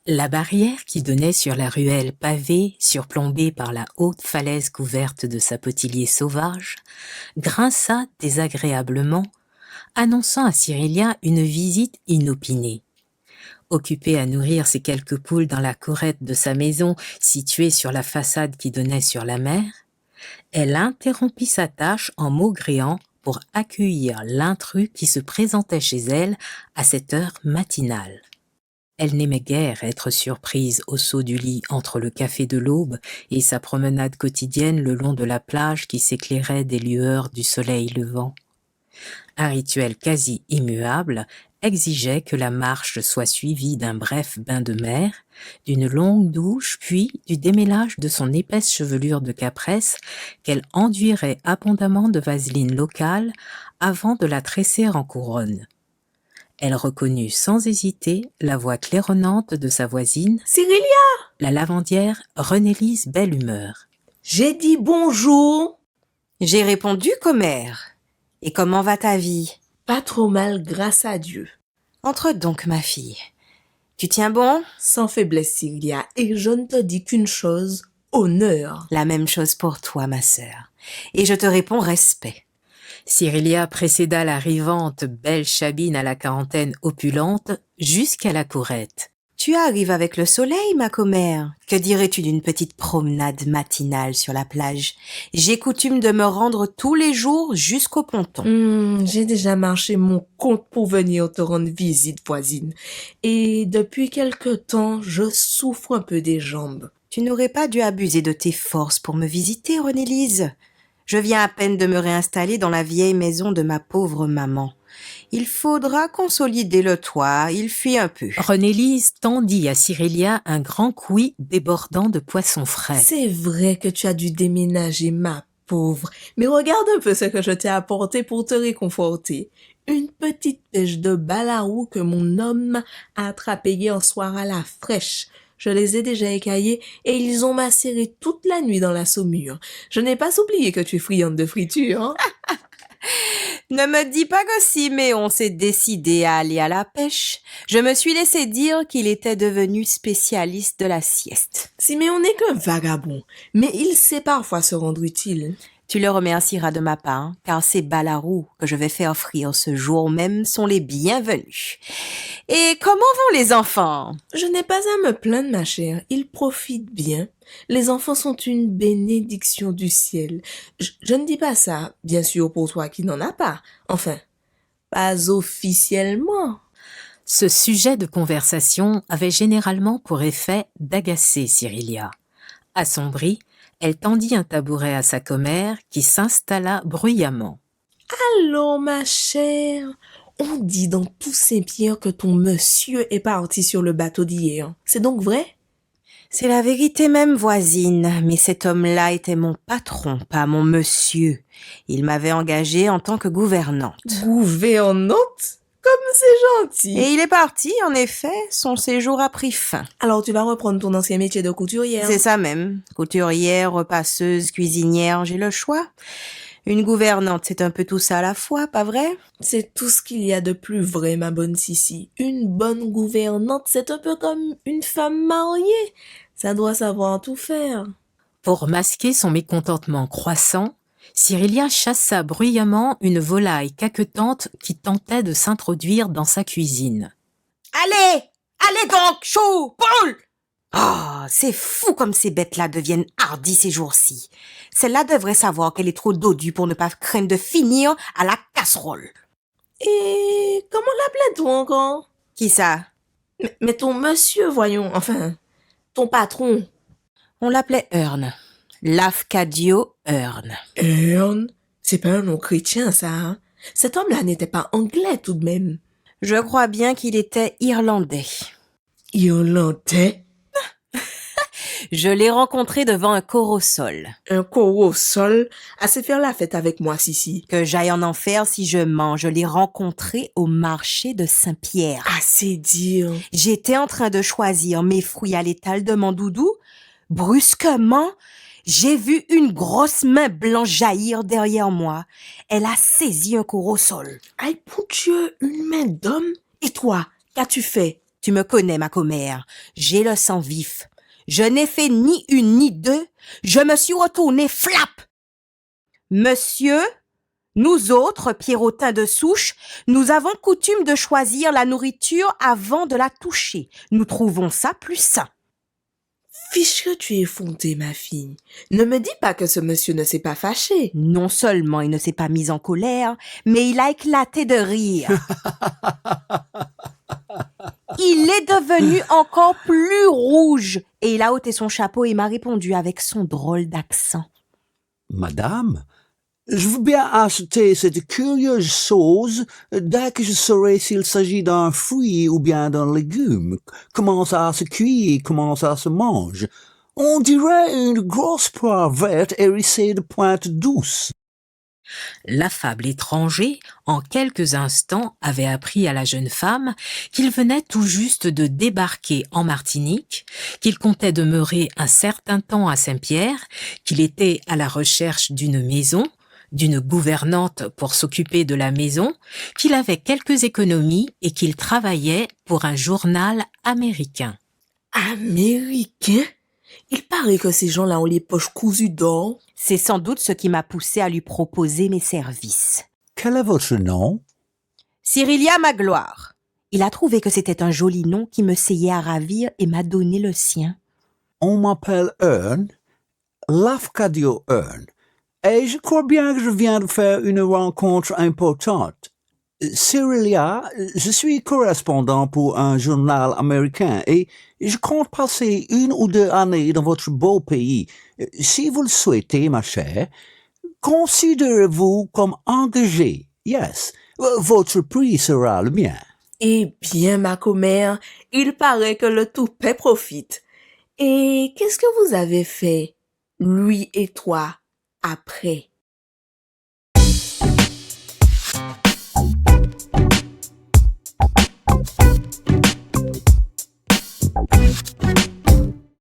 La barrière qui donnait sur la ruelle pavée, surplombée par la haute falaise couverte de sapotilliers sauvages, grinça désagréablement, annonçant à Cyrilla une visite inopinée. Occupée à nourrir ses quelques poules dans la courette de sa maison située sur la façade qui donnait sur la mer, elle interrompit sa tâche en maugréant pour accueillir l'intrus qui se présentait chez elle à cette heure matinale. Elle n'aimait guère être surprise au saut du lit entre le café de l'aube et sa promenade quotidienne le long de la plage qui s'éclairait des lueurs du soleil levant. Un rituel quasi immuable exigeait que la marche soit suivie d'un bref bain de mer, d'une longue douche, puis du démêlage de son épaisse chevelure de capresse qu'elle enduirait abondamment de vaseline locale avant de la tresser en couronne. Elle reconnut sans hésiter la voix claironnante de sa voisine, Cyrilla, la lavandière Renélise Belle Humeur. j'ai dit bonjour. J'ai répondu, commère. Et comment va ta vie? Pas trop mal, grâce à Dieu. Entre donc, ma fille. Tu tiens bon? Sans faiblesse, Cyrilla, et je ne te dis qu'une chose, honneur. La même chose pour toi, ma sœur. Et je te réponds respect. Cyrilla précéda l'arrivante belle chabine à la quarantaine opulente jusqu'à la courette. Tu arrives avec le soleil, ma commère. Que dirais-tu d'une petite promenade matinale sur la plage? J'ai coutume de me rendre tous les jours jusqu'au ponton. J'ai déjà marché mon compte pour venir te rendre visite, voisine. Et depuis quelque temps, je souffre un peu des jambes. Tu n'aurais pas dû abuser de tes forces pour me visiter, Renélise. Je viens à peine de me réinstaller dans la vieille maison de ma pauvre maman. Il faudra consolider le toit, il fuit un peu. Renélise tendit à Cyrilla un grand coulis débordant de poissons frais. C'est vrai que tu as dû déménager, ma pauvre. Mais regarde un peu ce que je t'ai apporté pour te réconforter. Une petite pêche de balarou que mon homme a attrapée hier soir à la fraîche. Je les ai déjà écaillés et ils ont macéré toute la nuit dans la saumure. Je n'ai pas oublié que tu es friande de friture, hein? Ne me dis pas que Siméon s'est décidé à aller à la pêche. Je me suis laissé dire qu'il était devenu spécialiste de la sieste. Siméon n'est qu'un vagabond, mais il sait parfois se rendre utile. Tu le remercieras de ma part, car ces balarous que je vais faire offrir ce jour même sont les bienvenus. Et comment vont les enfants? Je n'ai pas à me plaindre, ma chère. Ils profitent bien. Les enfants sont une bénédiction du ciel. Je ne dis pas ça, bien sûr, pour toi qui n'en as pas. Enfin, pas officiellement. Ce sujet de conversation avait généralement pour effet d'agacer Cyrilla. Assombrie, elle tendit un tabouret à sa commère qui s'installa bruyamment. Allô, ma chère. On dit dans tous ces pierres que ton monsieur est parti sur le bateau d'hier. C'est donc vrai? C'est la vérité même, voisine, mais cet homme-là était mon patron, pas mon monsieur. Il m'avait engagée en tant que gouvernante. Gouvernante? Comme c'est gentil. Et il est parti, en effet, son séjour a pris fin. Alors tu vas reprendre ton ancien métier de couturière. C'est ça même. Couturière, repasseuse, cuisinière, j'ai le choix. Une gouvernante, c'est un peu tout ça à la fois, pas vrai? C'est tout ce qu'il y a de plus vrai, ma bonne Sissi. Une bonne gouvernante, c'est un peu comme une femme mariée. Ça doit savoir tout faire. Pour masquer son mécontentement croissant, Cyrilla chassa bruyamment une volaille caquetante qui tentait de s'introduire dans sa cuisine. Allez! Allez donc, chou! Poule! Oh, c'est fou comme ces bêtes-là deviennent hardies ces jours-ci. Celle-là devrait savoir qu'elle est trop dodue pour ne pas craindre de finir à la casserole. Et comment l'appelais-tu encore? Qui ça? Mais ton monsieur, voyons, enfin, ton patron. On l'appelait Hearn. Lafcadio Hearn. Hearn? C'est pas un nom chrétien, ça, hein? Cet homme-là n'était pas anglais, tout de même. Je crois bien qu'il était irlandais. Irlandais? Je l'ai rencontré devant un corosol. Un corosol? Assez faire la fête avec moi, Sissi. Que j'aille en enfer si je mens. Je l'ai rencontré au marché de Saint-Pierre. Assez dire. J'étais en train de choisir mes fruits à l'étal de mon doudou. Brusquement, j'ai vu une grosse main blanche jaillir derrière moi. Elle a saisi un corosol. Aïe, pour Dieu, une main d'homme? Et toi, qu'as-tu fait? Tu me connais, ma commère. J'ai le sang vif. Je n'ai fait ni une ni deux. Je me suis retournée flap. Monsieur, nous autres, Pierrotin de souche, nous avons coutume de choisir la nourriture avant de la toucher. Nous trouvons ça plus sain. Fiche que tu es effrontée, ma fille. Ne me dis pas que ce monsieur ne s'est pas fâché. Non seulement il ne s'est pas mis en colère, mais il a éclaté de rire. Il est devenu encore plus rouge et il a ôté son chapeau et m'a répondu avec son drôle d'accent. Madame, je veux bien acheter cette curieuse chose dès que je saurai s'il s'agit d'un fruit ou bien d'un légume, comment ça se cuit et comment ça se mange. On dirait une grosse poire verte hérissée de pointes douces. L'affable étranger, en quelques instants, avait appris à la jeune femme qu'il venait tout juste de débarquer en Martinique, qu'il comptait demeurer un certain temps à Saint-Pierre, qu'il était à la recherche d'une maison, d'une gouvernante pour s'occuper de la maison, qu'il avait quelques économies et qu'il travaillait pour un journal américain. Américain? Il paraît que ces gens-là ont les poches cousues d'or. C'est sans doute ce qui m'a poussé à lui proposer mes services. Quel est votre nom? Cyrilia Magloire. Il a trouvé que c'était un joli nom qui me seyait à ravir et m'a donné le sien. On m'appelle Hearn, Lafcadio Hearn, et je crois bien que je viens de faire une rencontre importante. Cyrilia, je suis correspondant pour un journal américain et je compte passer 1 ou 2 années dans votre beau pays. Si vous le souhaitez, ma chère, considérez-vous comme engagé. Yes, votre prix sera le mien. Eh bien, ma commère, il paraît que le toupet profite. Et qu'est-ce que vous avez fait, lui et toi, après?